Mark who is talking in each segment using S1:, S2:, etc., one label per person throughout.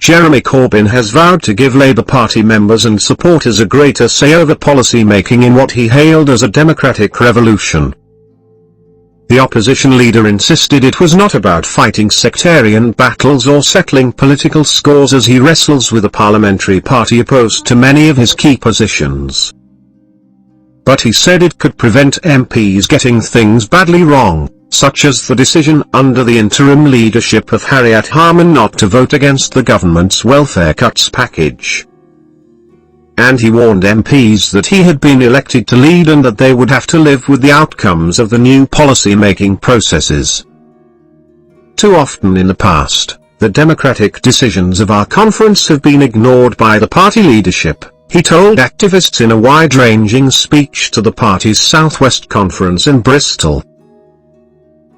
S1: Jeremy Corbyn has vowed to give Labour Party members and supporters a greater say over policy making in what he hailed as a democratic revolution. The opposition leader insisted it was not about fighting sectarian battles or settling political scores as he wrestles with a parliamentary party opposed to many of his key positions. But he said it could prevent MPs getting things badly wrong, such as the decision under the interim leadership of Harriet Harman not to vote against the government's welfare cuts package. And he warned MPs that he had been elected to lead and that they would have to live with the outcomes of the new policy-making processes. Too often in the past, the democratic decisions of our conference have been ignored by the party leadership, he told activists in a wide-ranging speech to the party's Southwest Conference in Bristol.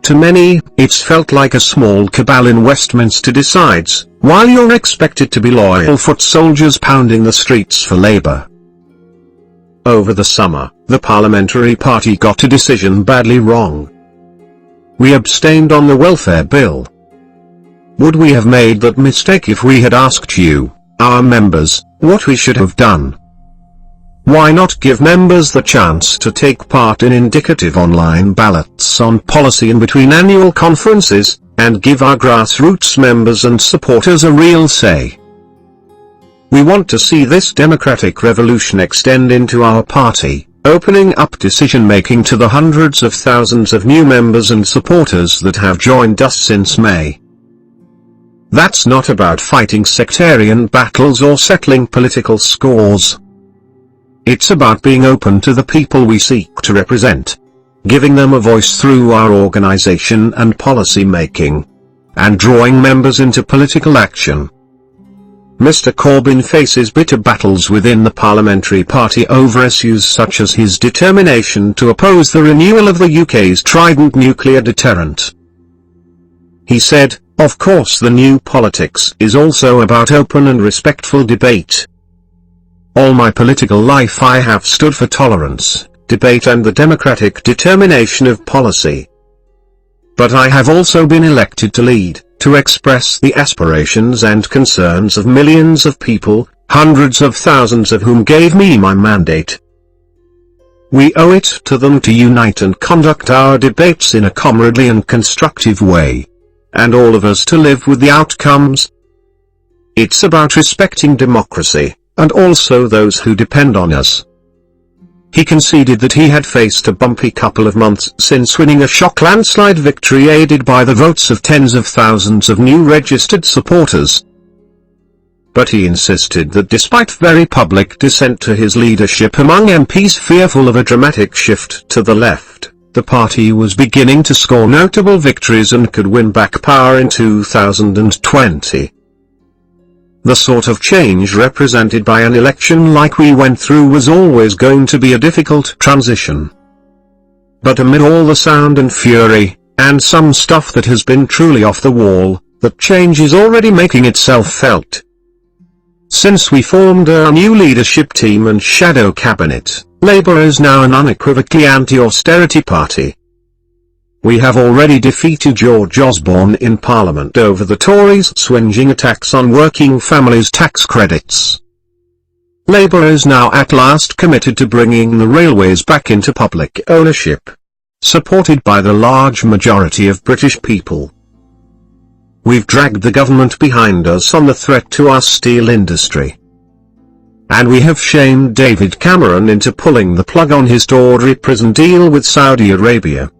S1: To many, it's felt like a small cabal in Westminster decides, while you're expected to be loyal foot soldiers pounding the streets for Labour. Over the summer, the parliamentary party got a decision badly wrong. We abstained on the welfare bill. Would we have made that mistake if we had asked you, our members, what we should have done? Why not give members the chance to take part in indicative online ballots on policy in between annual conferences, and give our grassroots members and supporters a real say? We want to see this democratic revolution extend into our party, opening up decision-making to the hundreds of thousands of new members and supporters that have joined us since May. That's not about fighting sectarian battles or settling political scores. It's about being open to the people we seek to represent, giving them a voice through our organization and policy making, and drawing members into political action. Mr. Corbyn faces bitter battles within the parliamentary party over issues such as his determination to oppose the renewal of the UK's Trident nuclear deterrent. He said, "Of course the new politics is also about open and respectful debate. All my political life I have stood for tolerance, debate and the democratic determination of policy. But I have also been elected to lead, to express the aspirations and concerns of millions of people, hundreds of thousands of whom gave me my mandate. We owe it to them to unite and conduct our debates in a comradely and constructive way, and all of us to live with the outcomes. It's about respecting democracy, and also those who depend on us." He conceded that he had faced a bumpy couple of months since winning a shock landslide victory aided by the votes of tens of thousands of new registered supporters. But he insisted that despite very public dissent to his leadership among MPs fearful of a dramatic shift to the left, the party was beginning to score notable victories and could win back power in 2020. The sort of change represented by an election like we went through was always going to be a difficult transition. But amid all the sound and fury, and some stuff that has been truly off the wall, that change is already making itself felt. Since we formed our new leadership team and shadow cabinet, Labour is now an unequivocally anti-austerity party. We have already defeated George Osborne in Parliament over the Tories' swinging attacks on working families' tax credits. Labour is now at last committed to bringing the railways back into public ownership, supported by the large majority of British people. We've dragged the government behind us on the threat to our steel industry. And we have shamed David Cameron into pulling the plug on his tawdry prison deal with Saudi Arabia.